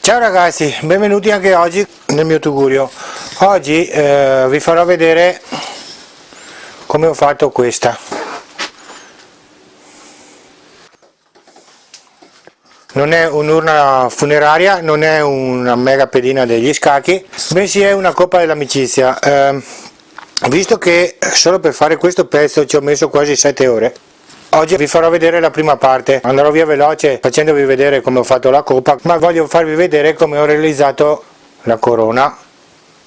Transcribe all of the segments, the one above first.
Ciao ragazzi, benvenuti anche oggi nel mio tugurio. Oggi vi farò vedere come ho fatto questa. Non è un'urna funeraria, non è una mega pedina degli scacchi, bensì è una coppa dell'amicizia. Visto che solo per fare questo pezzo ci ho messo quasi 7 ore, oggi vi farò vedere la prima parte. Andrò via veloce facendovi vedere come ho fatto la coppa, ma voglio farvi vedere come ho realizzato la corona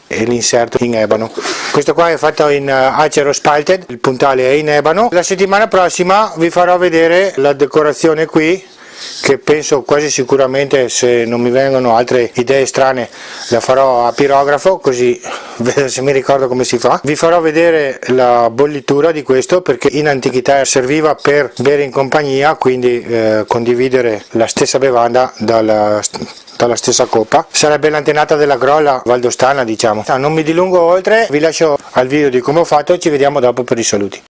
e l'inserto in ebano. Questo qua è fatto in acero spalted, il puntale è in ebano. La settimana prossima vi farò vedere la decorazione qui, che penso quasi sicuramente, se non mi vengono altre idee strane, la farò a pirografo, così vedo se mi ricordo come si fa. Vi farò vedere la bollitura di questo, perché in antichità serviva per bere in compagnia, quindi condividere la stessa bevanda dalla stessa coppa. Sarebbe l'antenata della grolla valdostana, diciamo. Non mi dilungo oltre, vi lascio al video di come ho fatto e ci vediamo dopo per i saluti.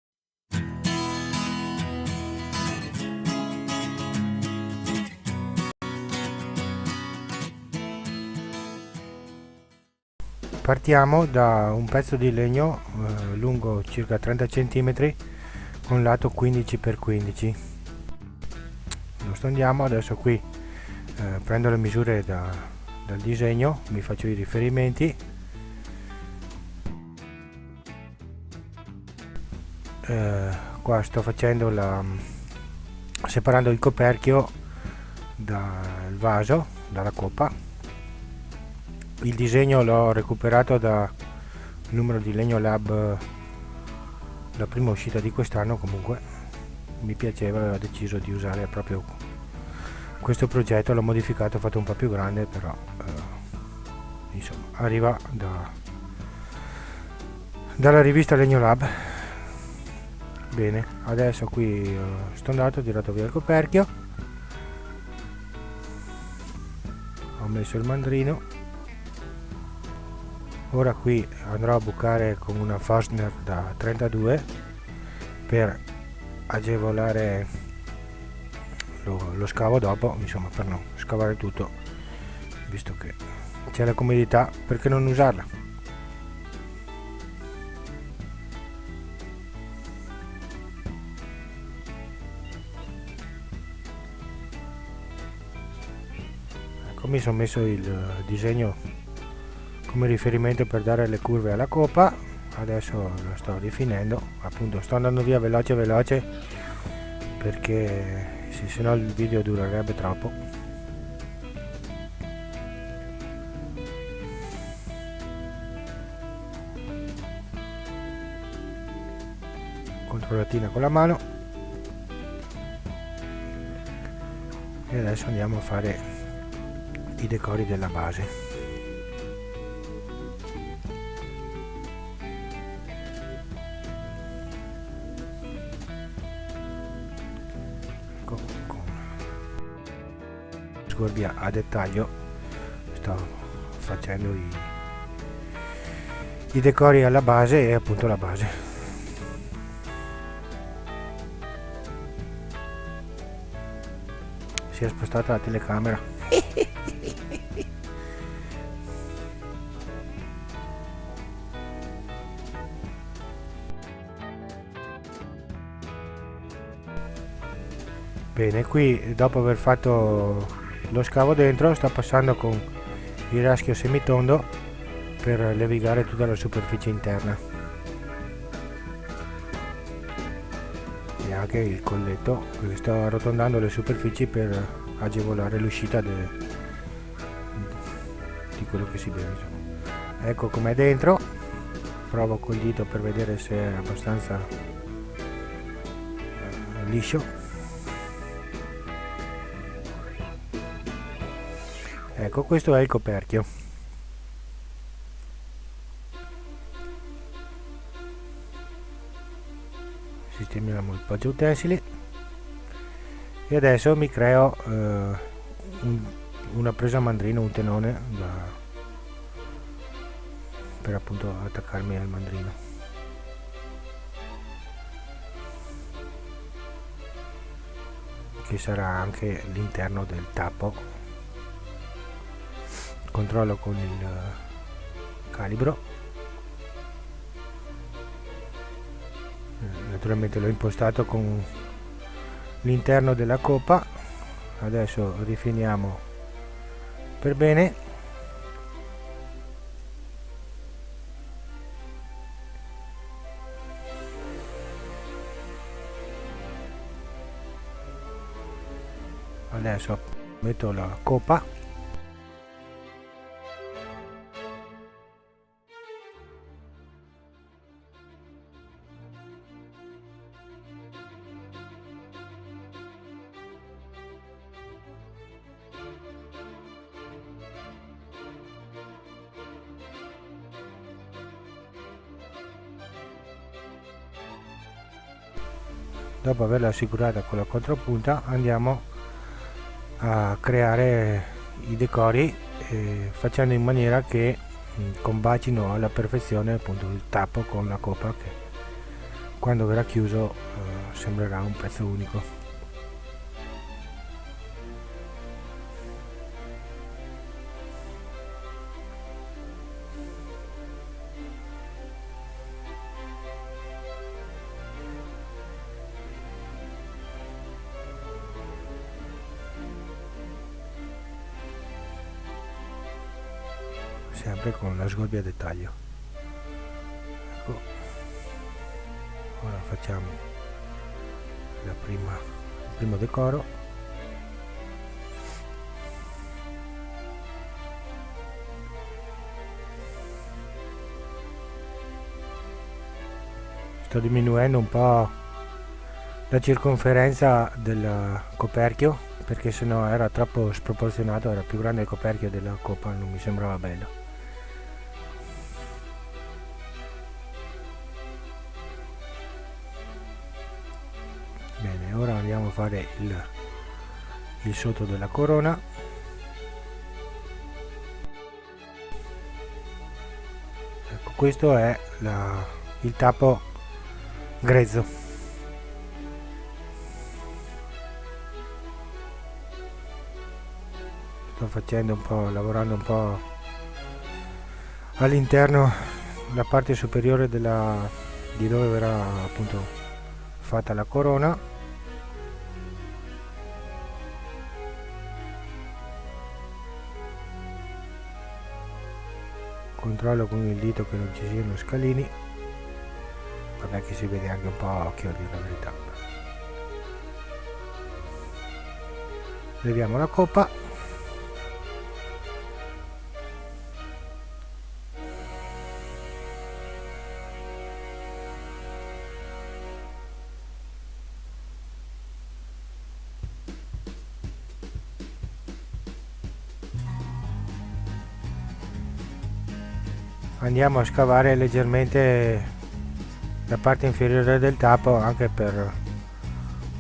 Partiamo da un pezzo di legno lungo circa 30 cm con lato 15x15. Lo stendiamo. Adesso qui prendo le misure dal disegno, mi faccio i riferimenti, qua sto facendo separando il coperchio dal vaso, dalla coppa. Il disegno l'ho recuperato da numero di Legno Lab, la prima uscita di quest'anno. Comunque mi piaceva e ho deciso di usare proprio questo progetto. L'ho modificato, ho fatto un po' più grande, però insomma arriva dalla rivista Legno Lab. Bene, adesso qui sto andato, ho tirato via il coperchio, ho messo il mandrino. Ora qui andrò a bucare con una Forstner da 32 per agevolare lo scavo dopo, insomma, per non scavare tutto, visto che c'è la comodità, perché non usarla? Ecco, mi sono messo il disegno come riferimento per dare le curve alla coppa. Adesso lo sto rifinendo, appunto sto andando via veloce perché se no il video durerebbe troppo. Controllatina con la mano e adesso andiamo a fare i decori della base. Sgorbia a dettaglio sto facendo i decori alla base, e appunto la base. Si è spostata la telecamera. Bene, qui dopo aver fatto lo scavo dentro sto passando con il raschio semitondo per levigare tutta la superficie interna e anche il colletto, perché sto arrotondando le superfici per agevolare l'uscita di quello che si beve. Ecco com'è dentro, provo col dito per vedere se è abbastanza liscio. Ecco, questo è il coperchio. Sistemiamo il poggio utensili e adesso mi creo una presa a mandrino, un tenone per appunto attaccarmi al mandrino. che sarà anche l'interno del tappo. controllo con il calibro. Naturalmente l'ho impostato con l'interno della coppa. Adesso rifiniamo per bene. Adesso metto la coppa. Dopo averla assicurata con la contropunta andiamo a creare i decori facendo in maniera che combacino alla perfezione appunto il tappo con la coppa, che quando verrà chiuso sembrerà un pezzo unico. Sempre con la sgorbia a dettaglio. Ecco, ora facciamo il primo decoro. Sto diminuendo un po' la circonferenza del coperchio, perché sennò era troppo sproporzionato, era più grande il coperchio della coppa, non mi sembrava bello. Bene, ora andiamo a fare il sotto della corona. Ecco, questo è il tappo grezzo. Sto facendo un po', lavorando un po' all'interno, la parte superiore di dove verrà appunto fatta la corona. Controllo con il dito che non ci siano scalini, vabbè che si vede anche un po' a occhio, a dire la verità. Leviamo la coppa. Andiamo a scavare leggermente la parte inferiore del tappo, anche per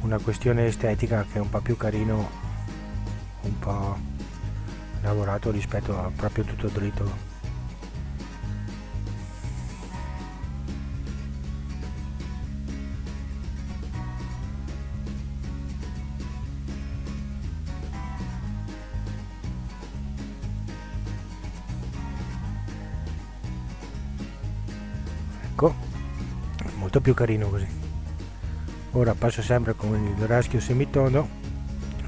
una questione estetica, che è un po' più carino, un po' lavorato rispetto a proprio tutto dritto. Ecco, molto più carino così. Ora passo sempre con il raschio semitondo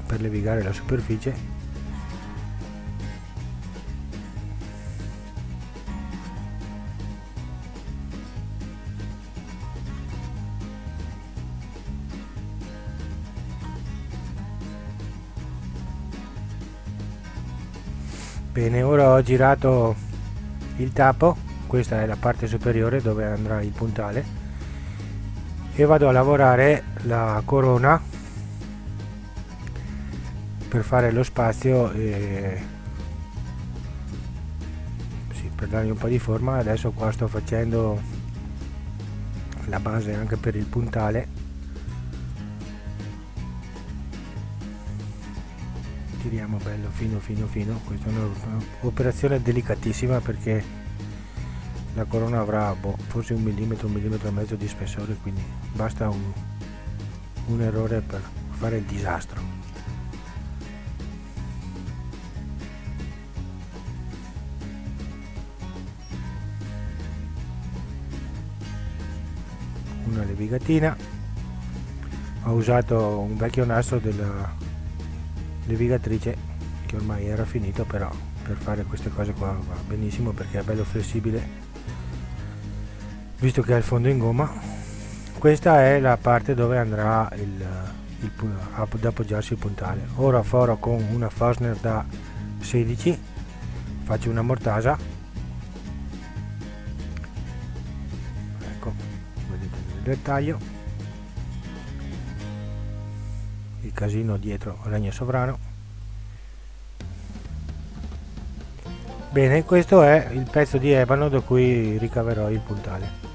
per levigare la superficie. Bene, ora ho girato il tappo. Questa è la parte superiore dove andrà il puntale, e vado a lavorare la corona per fare lo spazio e sì, per dargli un po' di forma. Adesso qua sto facendo la base anche per il puntale. Tiriamo bello fino fino fino. Questa è un'operazione delicatissima, perché la corona avrà forse 1 millimetro, 1,5 millimetri di spessore, quindi basta un errore per fare il disastro. una levigatina. Ho usato un vecchio nastro della levigatrice che ormai era finito, però per fare queste cose qua va benissimo perché è bello flessibile visto che ha il fondo in gomma. Questa è la parte dove andrà ad appoggiarsi il puntale. Ora foro con una Forstner da 16, faccio una mortasa, ecco, vedete nel dettaglio il casino dietro Regno Sovrano. Bene, questo è il pezzo di ebano da cui ricaverò il puntale.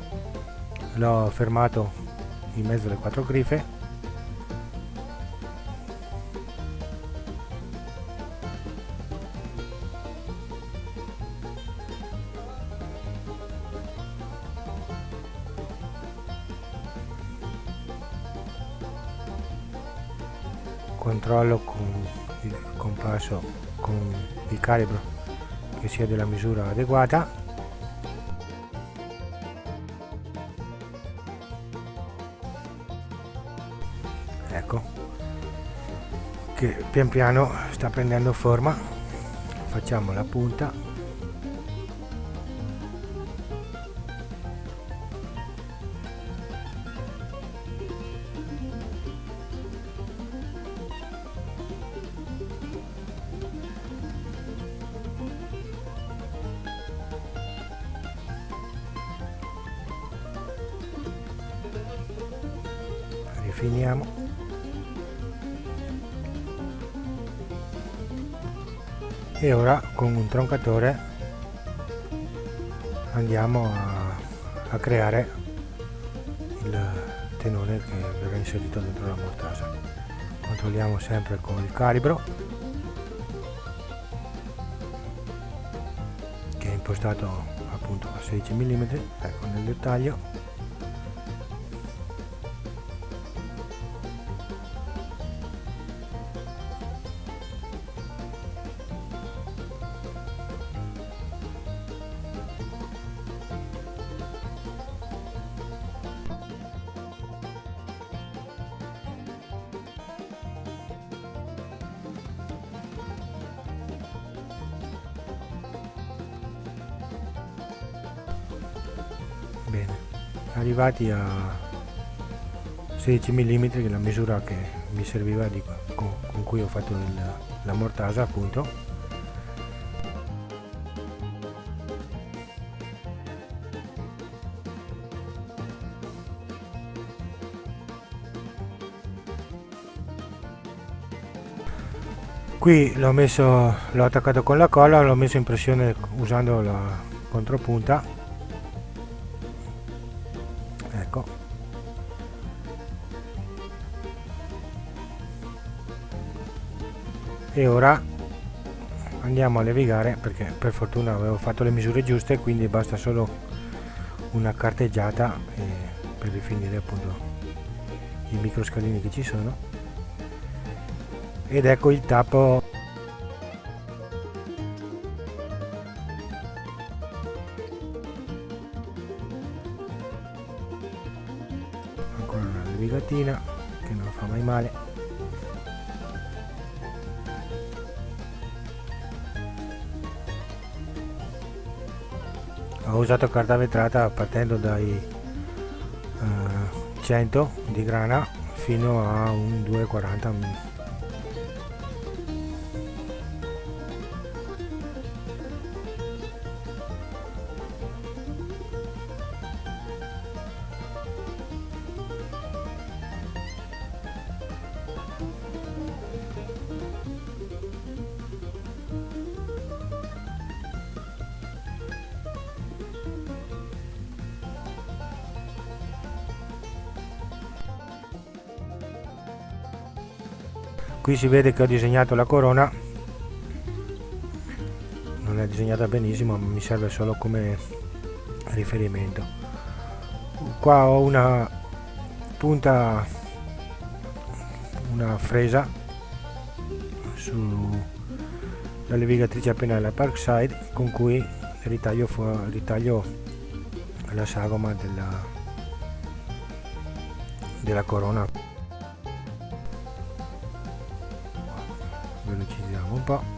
L'ho fermato in mezzo alle 4 grife. Controllo con il compasso, con il calibro, che sia della misura adeguata. Ecco che pian piano sta prendendo forma. Facciamo la punta, rifiniamo. E ora con un troncatore andiamo a creare il tenone che verrà inserito dentro la mortasa. Controlliamo sempre con il calibro che è impostato appunto a 16 mm, ecco nel dettaglio. Bene, arrivati a 16 mm, che è la misura che mi serviva con cui ho fatto la mortasa appunto. Qui l'ho attaccato con la colla, l'ho messo in pressione usando la contropunta. Ecco, e ora andiamo a levigare, perché per fortuna avevo fatto le misure giuste, quindi basta solo una carteggiata per rifinire appunto i microscalini che ci sono. Ed ecco il tappo. Ancora una levigatina che non fa mai male. Ho usato carta vetrata partendo dai 100 di grana fino a un 240. Qui si vede che ho disegnato la corona, non è disegnata benissimo, ma mi serve solo come riferimento. Qua ho una punta, una fresa sulla levigatrice appena alla Parkside, con cui ritaglio la sagoma della corona. Velocizziamo un po'.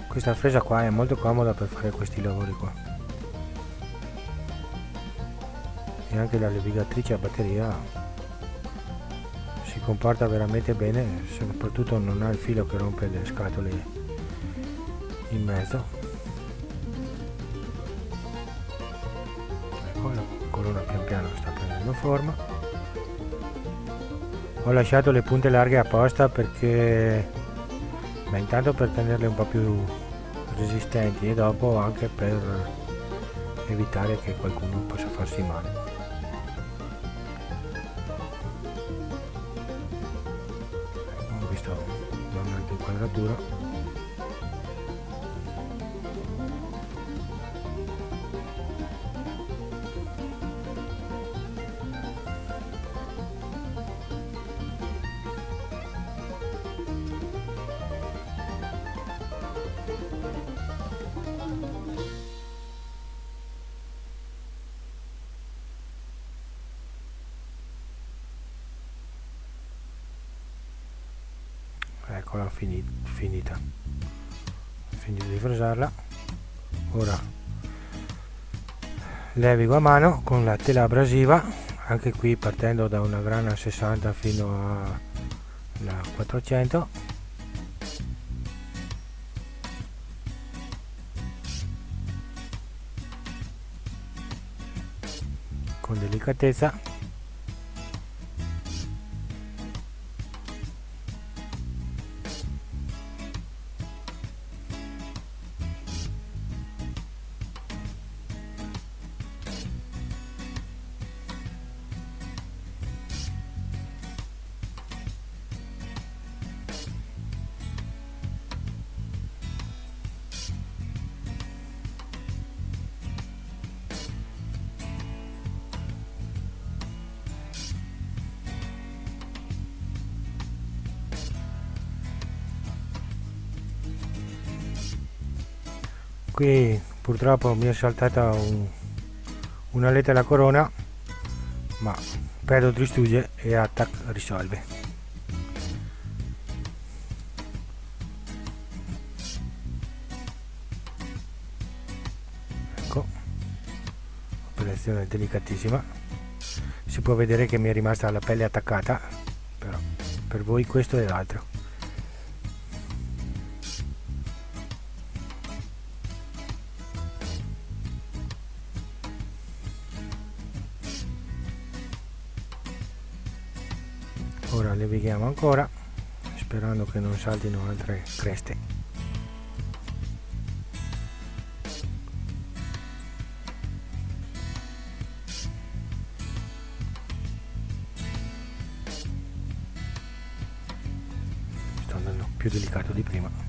Questa fresa qua è molto comoda per fare questi lavori qua, e anche la levigatrice a batteria si comporta veramente bene, soprattutto non ha il filo che rompe le scatole in mezzo. Ecco, la corona pian piano sta prendendo forma. Ho lasciato le punte larghe apposta perché intanto per tenerle un po' più resistenti e dopo anche per evitare che qualcuno possa farsi male. Ho visto un'altra inquadratura. Eccola, finita di fresarla. Ora levigo a mano con la tela abrasiva, anche qui partendo da una grana 60 fino alla 400. Con delicatezza. Qui purtroppo mi è saltata una letta alla corona, ma perdo distrugge e attack risolve. Ecco, operazione delicatissima. Si può vedere che mi è rimasta la pelle attaccata, però per voi questo è l'altro. Ora levighiamo ancora, sperando che non saltino altre creste. Sto andando più delicato di prima.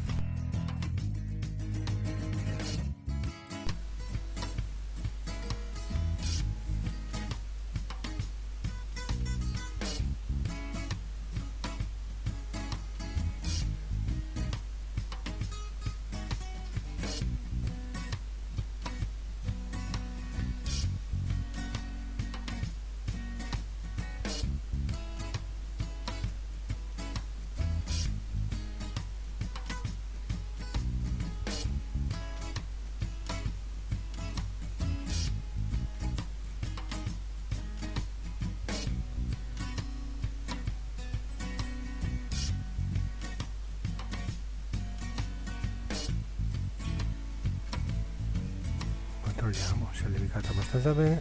Controlliamo se è levigato abbastanza bene,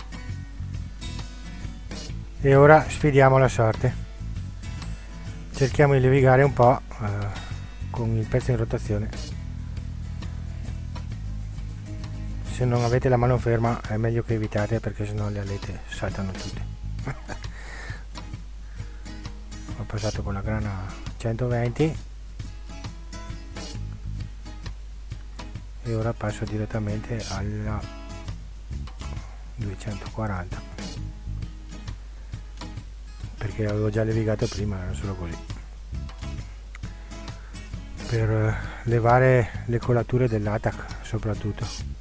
e ora sfidiamo la sorte. Cerchiamo di levigare un po' con il pezzo in rotazione. Se non avete la mano ferma è meglio che evitate, perché sennò le alette saltano tutte. Ho passato con la grana 120 e ora passo direttamente alla 240 perché avevo già levigato prima, era solo così per levare le colature dell'ATAC soprattutto.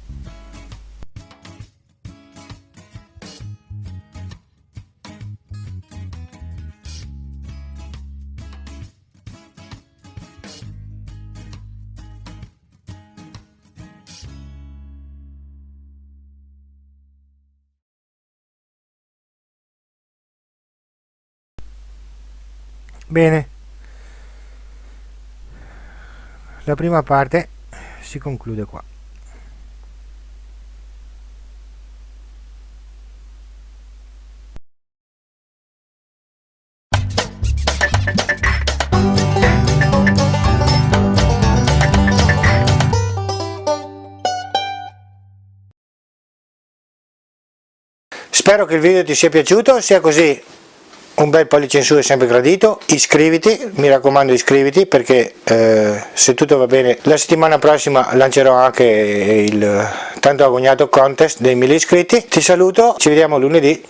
Bene, la prima parte si conclude qua. Spero che il video ti sia piaciuto, sia così un bel pollice in su è sempre gradito, iscriviti, mi raccomando iscriviti perché se tutto va bene la settimana prossima lancerò anche il tanto agognato contest dei 1000 iscritti. Ti saluto, ci vediamo lunedì,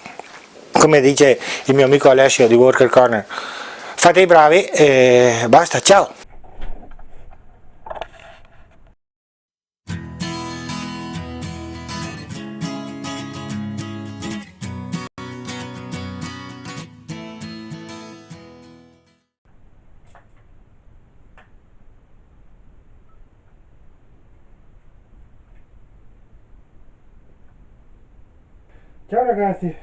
come dice il mio amico Alessio di Worker Corner, fate i bravi e basta, ciao! Ciao ragazzi,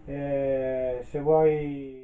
se vuoi